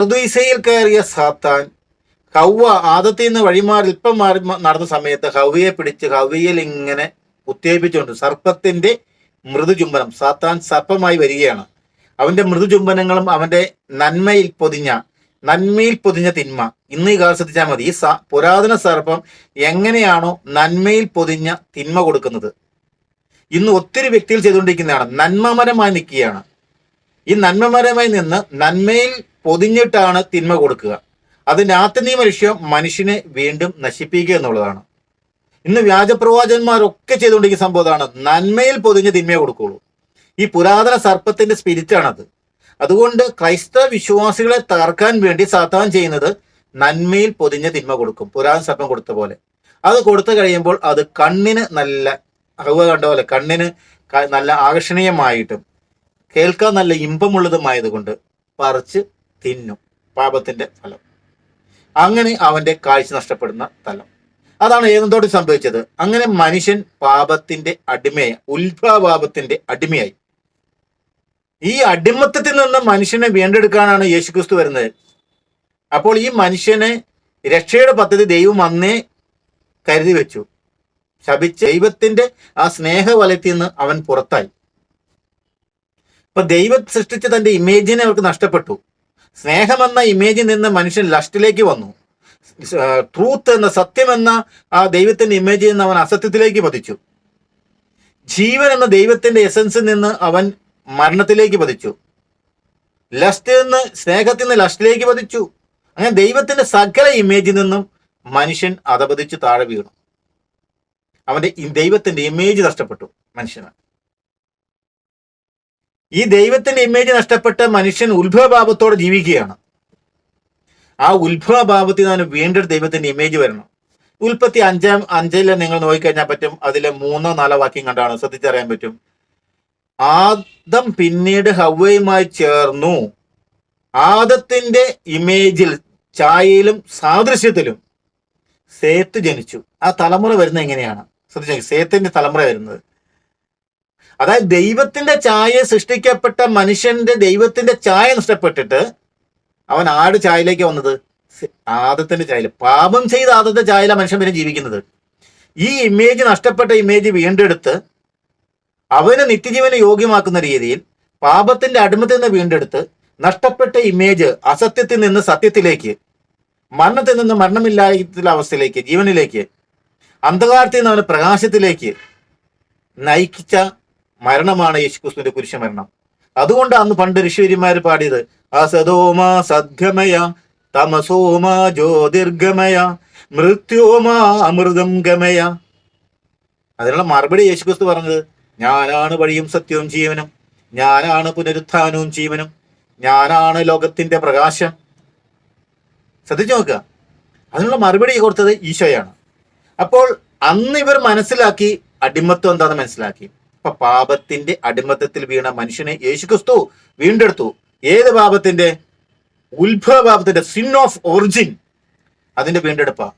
പറുദീസയിൽ കയറിയ സാത്താൻ ഹൗവ ആദത്തിൽ നിന്ന് വഴിമാറി ഇപ്പം മാറി നടന്ന സമയത്ത് ഹൗവയെ പിടിച്ച് ഹൗവയിൽ ഇങ്ങനെ ഉത്തേജിപ്പിച്ചുകൊണ്ട് സർപ്പത്തിന്റെ മൃദുചുംബനം, സാത്താൻ സർപ്പമായി വരികയാണ്. അവന്റെ മൃദുചുംബനങ്ങളും അവന്റെ നന്മയിൽ പൊതിഞ്ഞ തിന്മ. ഇന്ന് ഈ കാലം ശ്രദ്ധിച്ചാൽ മതി. ഈ പുരാതന സർപ്പം എങ്ങനെയാണോ നന്മയിൽ പൊതിഞ്ഞ തിന്മ കൊടുക്കുന്നത്, ഇന്ന് ഒത്തിരി വ്യക്തികൾ ചെയ്തുകൊണ്ടിരിക്കുന്നതാണ്. നന്മമരമായി നിൽക്കുകയാണ്. ഈ നന്മമരമായി നിന്ന് നന്മയിൽ പൊതിഞ്ഞിട്ടാണ് തിന്മ കൊടുക്കുക. അതിന്റെ ആത്യന്തിക ലക്ഷ്യം മനുഷ്യനെ വീണ്ടും നശിപ്പിക്കുക എന്നുള്ളതാണ്. ഇന്ന് വ്യാജപ്രവാചകന്മാരൊക്കെ ചെയ്തുകൊണ്ടിരിക്കുന്ന സംഭവം അതാണ്. നന്മയിൽ പൊതിഞ്ഞ് തിന്മയെ കൊടുക്കുള്ളൂ. ഈ പുരാതന സർപ്പത്തിന്റെ സ്പിരിറ്റാണത്. അതുകൊണ്ട് ക്രൈസ്തവ വിശ്വാസികളെ തകർക്കാൻ വേണ്ടി സാത്താൻ ചെയ്യുന്നത് നന്മയിൽ പൊതിഞ്ഞ തിന്മ കൊടുക്കും. പുരാതന സർപ്പം കൊടുത്ത പോലെ അത് കൊടുത്തു കഴിയുമ്പോൾ അത് കണ്ണിന് നല്ല ഹൗവ കണ്ട പോലെ കണ്ണിന് നല്ല ആകർഷണീയമായിട്ടും കേൾക്കാൻ നല്ല ഇമ്പമുള്ളതുമായതുകൊണ്ട് പറിച്ച് തിന്നും. പാപത്തിന്റെ ഫലം. അങ്ങനെ അവന്റെ കാഴ്ച നഷ്ടപ്പെടുന്ന തലം. അതാണ് ഏതെന്തോട് സംഭവിച്ചത്. അങ്ങനെ മനുഷ്യൻ പാപത്തിന്റെ അടിമയായി, ഉത്ഭവപാപത്തിന്റെ അടിമയായി. ഈ അടിമത്തത്തിൽ നിന്ന് മനുഷ്യനെ വീണ്ടെടുക്കാനാണ് യേശുക്രിസ്തു വരുന്നത്. അപ്പോൾ ഈ മനുഷ്യനെ രക്ഷയുടെ പദ്ധതി ദൈവം അന്നേ കരുതി വെച്ചു. ശപിച്ച് ദൈവത്തിന്റെ ആ സ്നേഹവലയത്തിൽ നിന്ന് അവൻ പുറത്തായി. ഇപ്പൊ ദൈവം സൃഷ്ടിച്ച തന്റെ ഇമേജിനെ അവർക്ക് നഷ്ടപ്പെട്ടു. സ്നേഹമെന്ന ഇമേജിൽ നിന്ന് മനുഷ്യൻ ലസ്റ്റിലേക്ക് വന്നു. ട്രൂത്ത് എന്ന സത്യമെന്ന ആ ദൈവത്തിന്റെ ഇമേജിൽ നിന്ന് അവൻ അസത്യത്തിലേക്ക് പതിച്ചു. ജീവൻ എന്ന ദൈവത്തിന്റെ എസൻസിൽ നിന്ന് അവൻ മരണത്തിലേക്ക് പതിച്ചു. ലസ്റ്റിൽ നിന്ന് സ്നേഹത്തിൽ നിന്ന് ലസ്റ്റിലേക്ക് പതിച്ചു. അങ്ങനെ ദൈവത്തിന്റെ സകല ഇമേജിൽ നിന്നും മനുഷ്യൻ അധപതിച്ച് താഴെ വീണു. അവന്റെ ദൈവത്തിന്റെ ഇമേജ് നഷ്ടപ്പെട്ടു മനുഷ്യന്. ഈ ദൈവത്തിന്റെ ഇമേജ് നഷ്ടപ്പെട്ട മനുഷ്യൻ ഉത്ഭവഭാവത്തോടെ ജീവിക്കുകയാണ്. ആ ഉത്ഭവഭാവത്തിൽ നിന്ന് വീണ്ടെടുത്ത് ദൈവത്തിന്റെ ഇമേജ് വരണം. ഉൽപ്പത്തി 5:5 നിങ്ങൾ നോക്കിക്കഴിഞ്ഞാൽ പറ്റും. അതിലെ 3-4 വാക്യം കണ്ടാണ് ശ്രദ്ധിച്ചറിയാൻ പറ്റും. ആദം പിന്നീട് ഹവ്വയുമായി ചേർന്നു. ആദത്തിന്റെ ഇമേജിൽ, ഛായയിലും സാദൃശ്യത്തിലും സേത്ത് ജനിച്ചു. ആ തലമുറ വരുന്നത് എങ്ങനെയാണ് ശ്രദ്ധിച്ചു. സേത്തിന്റെ തലമുറ വരുന്നത്, അതായത് ദൈവത്തിന്റെ ഛായ സൃഷ്ടിക്കപ്പെട്ട മനുഷ്യന്റെ ദൈവത്തിന്റെ ഛായ നഷ്ടപ്പെട്ടിട്ട് അവൻ ആട് ഛായയിലേക്ക് വന്നത്. ആദത്തിന്റെ ഛായയിൽ, പാപം ചെയ്ത ആദത്തിന്റെ ഛായയിലാണ് മനുഷ്യൻ പിന്നെ ജീവിക്കുന്നത്. ഈ ഇമേജ്, നഷ്ടപ്പെട്ട ഇമേജ് വീണ്ടെടുത്ത് അവന് നിത്യജീവനെ യോഗ്യമാക്കുന്ന രീതിയിൽ പാപത്തിന്റെ അടിമത്തിൽ നിന്ന് വീണ്ടെടുത്ത് നഷ്ടപ്പെട്ട ഇമേജ് അസത്യത്തിൽ നിന്ന് സത്യത്തിലേക്ക്, മരണത്തിൽ നിന്ന് മരണമില്ലാത്ത അവസ്ഥയിലേക്ക്, ജീവനിലേക്ക്, അന്ധകാരത്തിൽ നിന്ന് അവന് പ്രകാശത്തിലേക്ക് നയിച്ച മരണമാണ് യേശുക്രിസ്തുവിന്റെ കുരിശുമരണം. അതുകൊണ്ട് അന്ന് പണ്ട് ഋഷിവര്യന്മാര് പാടിയത് അസതോമാ സദ്ഗമയ തമസോമാ ജ്യോതിർഗമയ മൃത്യോമാ അമൃതം ഗമയ. അതിനുള്ള മറുപടി യേശുക്രിസ്തു പറഞ്ഞത്, ഞാനാണ് വഴിയും സത്യവും ജീവനും, ഞാനാണ് പുനരുത്ഥാനവും ജീവനും, ഞാനാണ് ലോകത്തിന്റെ പ്രകാശം. ശ്രദ്ധിച്ചു നോക്കുക. അതിനുള്ള മറുപടി കൊടുത്തത് ഈശോയാണ്. അപ്പോൾ അന്ന് ഇവർ മനസ്സിലാക്കി അടിമത്വം എന്താണെന്ന് മനസ്സിലാക്കി. അപ്പൊ പാപത്തിന്റെ അടിമത്തത്തിൽ വീണ മനുഷ്യനെ യേശുക്രിസ്തു വീണ്ടെടുത്തു. ഏത് പാപത്തിന്റെ? ഉത്ഭവപാപത്തിന്റെ, സിൻ ഓഫ് ഒറിജിൻ, അതിന്റെ വീണ്ടെടുപ്പാ.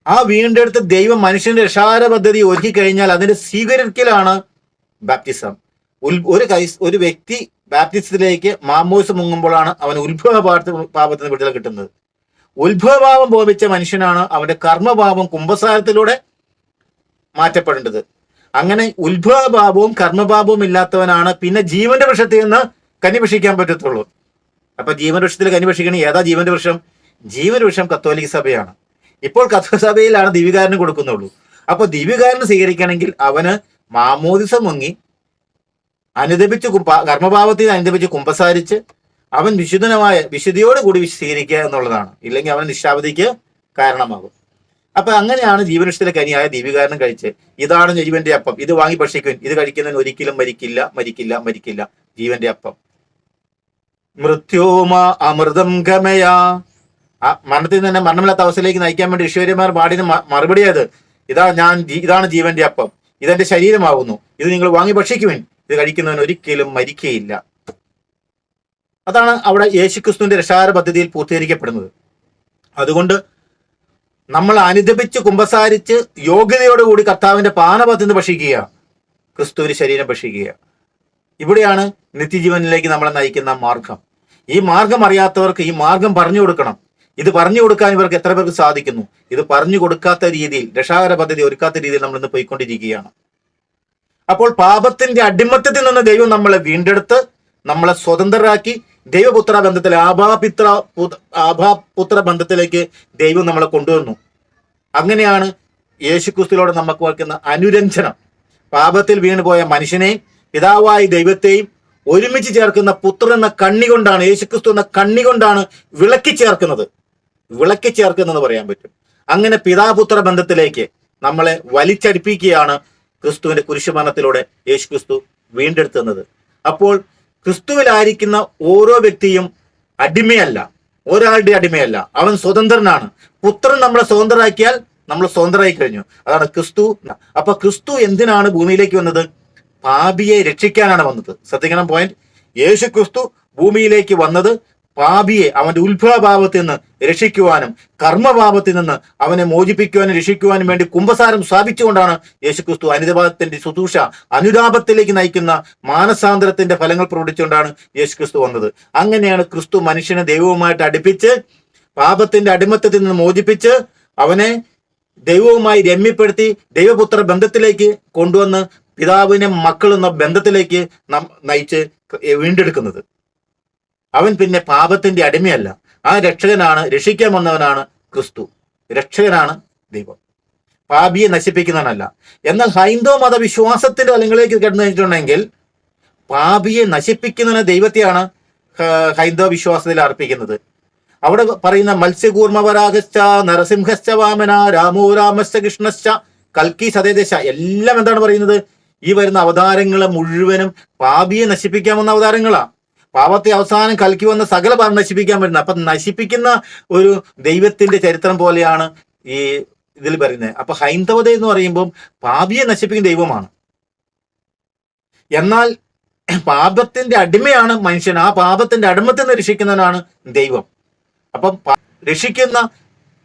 ആ വീണ്ടെടുത്ത് ദൈവം മനുഷ്യന്റെ രക്ഷാകര പദ്ധതി ഒരുക്കി കഴിഞ്ഞാൽ അതിന്റെ സ്വീകരിക്കലാണ് ബാപ്റ്റിസം. ഒരു വ്യക്തി ബാപ്റ്റിസത്തിലേക്ക് മാമോദിസം മുങ്ങുമ്പോഴാണ് അവന് പാപത്തിന് വിടുതൽ കിട്ടുന്നത്. ഉത്ഭവഭാവം ബോധിച്ച മനുഷ്യനാണ് അവന്റെ കർമ്മഭാവം കുംഭസാരത്തിലൂടെ മാറ്റപ്പെടേണ്ടത്. അങ്ങനെ ഉത്ഭവഭാവവും കർമ്മഭാവവും ഇല്ലാത്തവനാണ് പിന്നെ ജീവന്റെ വൃക്ഷത്തിൽ നിന്ന് കനി ഭക്ഷിക്കാൻ പറ്റത്തുള്ളൂ. അപ്പൊ ജീവന്റെ വൃക്ഷത്തിൽ കനി ഭക്ഷിക്കണേ. ഏതാ ജീവന്റെ വൃക്ഷം? ജീവന്റെ വൃക്ഷം കത്തോലിക്ക സഭയാണ്. ഇപ്പോൾ കത്തോലിക്ക സഭയിലാണ് ദിവ്യകാരന് കൊടുക്കുന്നുള്ളൂ. അപ്പൊ ദിവ്യകാരന് സ്വീകരിക്കണമെങ്കിൽ അവന് മാമോദിസം മുങ്ങി അനുദപിച്ച് കർമ്മഭാവത്തിൽ അനുദപിച്ച് കുമ്പസാരിച്ച് അവൻ വിശുദ്ധിയോടുകൂടി സ്വീകരിക്കുക എന്നുള്ളതാണ്. ഇല്ലെങ്കിൽ അവൻ നിശാവധിക്ക് കാരണമാകും. അപ്പൊ അങ്ങനെയാണ് ജീവനത്തിലെ കനിയായ ദിവ്യകാരണം കഴിച്ച്, ഇതാണ് ജീവന്റെ അപ്പം, ഇത് വാങ്ങി ഭക്ഷിക്കുവിൻ, ഇത് കഴിക്കുന്നതിന് ഒരിക്കലും മരിക്കില്ല ജീവന്റെ അപ്പം. മൃത്യോമാ അമൃതം ഗമയ. ആ മരണത്തിൽ തന്നെ മരണമില്ലാത്ത അവസ്ഥയിലേക്ക് നയിക്കാൻ വേണ്ടി ഋഷിവര്യന്മാർ പാടിന് മറുപടിയത്, ഇതാണ് ജീവന്റെ അപ്പം, ഇതെന്റെ ശരീരമാകുന്നു, ഇത് നിങ്ങൾ വാങ്ങി ഭക്ഷിക്കുവിൻ, ഇത് കഴിക്കുന്നവന് ഒരിക്കലും മരിക്കുകയില്ല. അതാണ് അവിടെ യേശുക്രിസ്തുവിന്റെ രക്ഷാകര പദ്ധതിയിൽ പൂർത്തീകരിക്കപ്പെടുന്നത്. അതുകൊണ്ട് നമ്മൾ അനുദപിച്ച് കുമ്പസാരിച്ച് യോഗ്യതയോടുകൂടി കർത്താവിന്റെ പാനപത്തിൽ ഭക്ഷിക്കുക, ക്രിസ്തുവിന്റെ ശരീരം ഭക്ഷിക്കുക. ഇവിടെയാണ് നിത്യജീവനിലേക്ക് നമ്മളെ നയിക്കുന്ന മാർഗം. ഈ മാർഗം അറിയാത്തവർക്ക് ഈ മാർഗം പറഞ്ഞു കൊടുക്കണം. ഇത് പറഞ്ഞു കൊടുക്കാൻ ഇവർക്ക് എത്ര പേർക്ക് സാധിക്കുന്നു? ഇത് പറഞ്ഞു കൊടുക്കാത്ത രീതിയിൽ, രക്ഷാകര പദ്ധതി ഒരുക്കാത്ത രീതിയിൽ നമ്മൾ ഇന്ന് പോയിക്കൊണ്ടിരിക്കുകയാണ്. അപ്പോൾ പാപത്തിന്റെ അടിമത്തത്തിൽ നിന്ന് ദൈവം നമ്മളെ വീണ്ടെടുത്ത് നമ്മളെ സ്വതന്ത്രരാക്കി ദൈവപുത്ര ബന്ധത്തിലെ ആഭാപുത്ര ബന്ധത്തിലേക്ക് ദൈവം നമ്മളെ കൊണ്ടുവന്നു. അങ്ങനെയാണ് യേശുക്രിസ്തുവിനോട് നമുക്ക് വയ്ക്കുന്ന അനുരഞ്ജനം. പാപത്തിൽ വീണുപോയ മനുഷ്യനെയും പിതാവായ ദൈവത്തെയും ഒരുമിച്ച് ചേർക്കുന്ന പുത്രൻ എന്ന കണ്ണി കൊണ്ടാണ്, യേശുക്രിസ്തു എന്ന കണ്ണി കൊണ്ടാണ് വിളക്കി ചേർക്കുന്നതെന്ന് പറയാൻ പറ്റും. അങ്ങനെ പിതാപുത്ര ബന്ധത്തിലേക്ക് നമ്മളെ വലിച്ചടിപ്പിക്കുകയാണ് ക്രിസ്തുവിന്റെ കുരിശുമരണത്തിലൂടെ യേശുക്രിസ്തു വീണ്ടെടുത്തുന്നത്. അപ്പോൾ ക്രിസ്തുവിലായിരിക്കുന്ന ഓരോ വ്യക്തിയും അടിമയല്ല, ഒരാളുടെ അടിമയല്ല, അവൻ സ്വതന്ത്രനാണ്. പുത്രൻ നമ്മളെ സ്വതന്ത്രരാക്കിയാൽ നമ്മൾ സ്വതന്ത്രരായി കഴിഞ്ഞു. അതാണ് ക്രിസ്തു. അപ്പൊ ക്രിസ്തു എന്തിനാണ് ഭൂമിയിലേക്ക് വന്നത്? പാപിയെ രക്ഷിക്കാനാണ് വന്നത്. ശ്രദ്ധിക്കണം പോയിന്റ്. യേശു ക്രിസ്തു ഭൂമിയിലേക്ക് വന്നത് പാപിയെ അവന്റെ ഉത്ഭവഭാവത്തിൽ നിന്ന് രക്ഷിക്കുവാനും കർമ്മഭാവത്തിൽ നിന്ന് അവനെ മോചിപ്പിക്കുവാനും രക്ഷിക്കുവാനും വേണ്ടി കുംഭസാരം സ്ഥാപിച്ചുകൊണ്ടാണ് യേശുക്രിസ്തു അനുതാപത്തിന്റെ ശുശ്രൂഷ, അനുതാപത്തിലേക്ക് നയിക്കുന്ന മാനസാന്തരത്തിന്റെ ഫലങ്ങൾ പ്രകടിച്ചുകൊണ്ടാണ് യേശുക്രിസ്തു വന്നത്. അങ്ങനെയാണ് ക്രിസ്തു മനുഷ്യനെ ദൈവവുമായിട്ട് അടുപ്പിച്ച് പാപത്തിന്റെ അടിമത്തത്തിൽ നിന്ന് മോചിപ്പിച്ച് അവനെ ദൈവവുമായി രമ്യപ്പെടുത്തി ദൈവപുത്ര ബന്ധത്തിലേക്ക് കൊണ്ടുവന്ന് പിതാവിനെ മക്കൾ എന്ന ബന്ധത്തിലേക്ക് നാം നയിച്ച് വീണ്ടെടുക്കുന്നത്. അവൻ പിന്നെ പാപത്തിന്റെ അടിമയല്ല. ആ രക്ഷകനാണ്, രക്ഷിക്കാൻ വന്നവനാണ് ക്രിസ്തു. രക്ഷകനാണ് ദൈവം, പാപിയെ നശിപ്പിക്കുന്നവനല്ല. എന്നാൽ ഹൈന്ദവ മതവിശ്വാസത്തിന്റെ തലങ്ങളിലേക്ക് കിടന്നു കഴിഞ്ഞിട്ടുണ്ടെങ്കിൽ പാപിയെ നശിപ്പിക്കുന്നതിന് ദൈവത്തെയാണ് ഹൈന്ദവ വിശ്വാസത്തിൽ അർപ്പിക്കുന്നത്. അവിടെ പറയുന്ന മത്സ്യകൂർമ്മവരാഗശ്ച നരസിംഹശ്ച വാമന രാമോ രാമശ്ച കൃഷ്ണശ്ച കൽക്കി സതേദേശ എല്ലാം എന്താണ് പറയുന്നത്? ഈ വരുന്ന അവതാരങ്ങളെ മുഴുവനും പാപിയെ നശിപ്പിക്കാമെന്ന അവതാരങ്ങളാ. പാപത്തെ അവസാനം കൽക്കി വന്ന സകല പാപം നശിപ്പിക്കാൻ പറ്റുന്നത്. അപ്പൊ നശിപ്പിക്കുന്ന ഒരു ദൈവത്തിന്റെ ചരിത്രം പോലെയാണ് ഈ ഇതിൽ പറയുന്നത്. അപ്പൊ ഹൈന്ദവത എന്ന് പറയുമ്പോൾ പാപിയെ നശിപ്പിക്കുന്ന ദൈവമാണ്. എന്നാൽ പാപത്തിന്റെ അടിമയാണ് മനുഷ്യൻ. ആ പാപത്തിന്റെ അടിമത്തിൽ നിന്ന് രക്ഷിക്കുന്നവനാണ് ദൈവം. അപ്പം രക്ഷിക്കുന്ന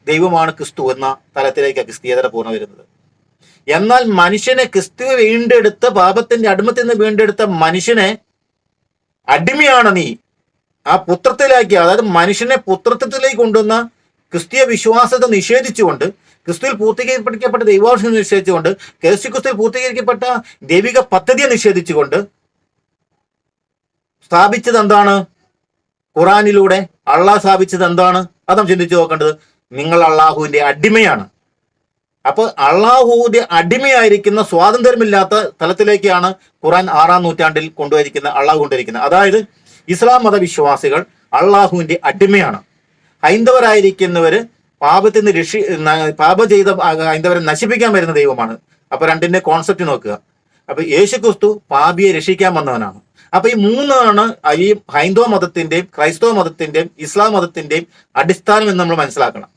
ദൈവമാണ് ക്രിസ്തു എന്ന തലത്തിലേക്ക് ക്രിസ്തീയത പൂർണ്ണ വരുന്നത്. എന്നാൽ മനുഷ്യനെ ക്രിസ്തു വീണ്ടെടുത്ത പാപത്തിന്റെ അടിമത്തിൽ നിന്ന് വീണ്ടെടുത്ത മനുഷ്യനെ അടിമയാണ് നീ ആ പുത്രത്തിലേക്ക്, അതായത് മനുഷ്യനെ പുത്രത്വത്തിലേക്ക് കൊണ്ടുവന്ന ക്രിസ്തീയ വിശ്വാസത്തെ നിഷേധിച്ചുകൊണ്ട്, ക്രിസ്തുവിൽ പൂർത്തീകരിക്കപ്പെട്ട ദൈവാംശം നിഷേധിച്ചുകൊണ്ട്, ക്രിസ്തുവിൽ പൂർത്തീകരിക്കപ്പെട്ട ദൈവിക പദ്ധതിയെ നിഷേധിച്ചുകൊണ്ട് സ്ഥാപിച്ചത് എന്താണ്? ഖുറാനിലൂടെ അള്ളാഹ് സ്ഥാപിച്ചത് എന്താണ്? അത് നാം ചിന്തിച്ചു നോക്കേണ്ടത്. നിങ്ങൾ അള്ളാഹുവിന്റെ അടിമയാണ്. അപ്പൊ അള്ളാഹുവിന്റെ അടിമയായിരിക്കുന്ന സ്വാതന്ത്ര്യമില്ലാത്ത തലത്തിലേക്കാണ് ഖുറാൻ 6-ാം നൂറ്റാണ്ടിൽ അള്ളാഹു കൊണ്ടുവരിക്കുന്നത്. അതായത് ഇസ്ലാം മതവിശ്വാസികൾ അള്ളാഹുവിന്റെ അടിമയാണ്. ഹൈന്ദവരായിരിക്കുന്നവര് പാപത്തിൽ നിന്ന് പാപം ചെയ്ത ഹൈന്ദവരെ നശിപ്പിക്കാൻ വരുന്ന ദൈവമാണ്. അപ്പൊ രണ്ടിന്റെ കോൺസെപ്റ്റ് നോക്കുക. അപ്പൊ യേശുക്രിസ്തു പാപിയെ രക്ഷിക്കാൻ വന്നവനാണ്. അപ്പൊ ഈ മൂന്നാണ് ഈ ഹൈന്ദവ മതത്തിന്റെയും ക്രൈസ്തവ മതത്തിന്റെയും ഇസ്ലാം മതത്തിന്റെയും അടിസ്ഥാനം എന്ന് നമ്മൾ മനസ്സിലാക്കണം.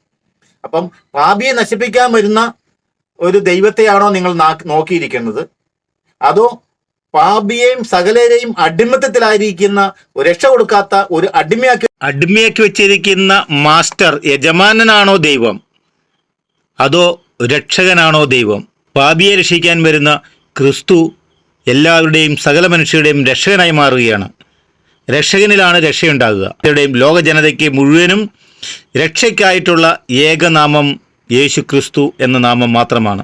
അപ്പം പാപിയെ നശിപ്പിക്കാൻ വരുന്ന ഒരു ദൈവത്തെയാണോ നിങ്ങൾ നോക്കിയിരിക്കുന്നത്, അതോ പാപിയെയും സകലരെയും അടിമത്തത്തിലായിരിക്കുന്ന രക്ഷ കൊടുക്കാത്ത ഒരു അടിമയാക്കി വെച്ചിരിക്കുന്ന മാസ്റ്റർ യജമാനനാണോ ദൈവം, അതോ രക്ഷകനാണോ ദൈവം? പാപിയെ രക്ഷിക്കാൻ വരുന്ന ക്രിസ്തു എല്ലാവരുടെയും സകല മനുഷ്യരുടെയും രക്ഷകനായി മാറുകയാണ്. രക്ഷകനിലാണ് രക്ഷയുണ്ടാകുക. ലോക ജനതയ്ക്ക് മുഴുവനും രക്ഷയ്ക്കായിട്ടുള്ള ഏകനാമം യേശു ക്രിസ്തു എന്ന നാമം മാത്രമാണ്.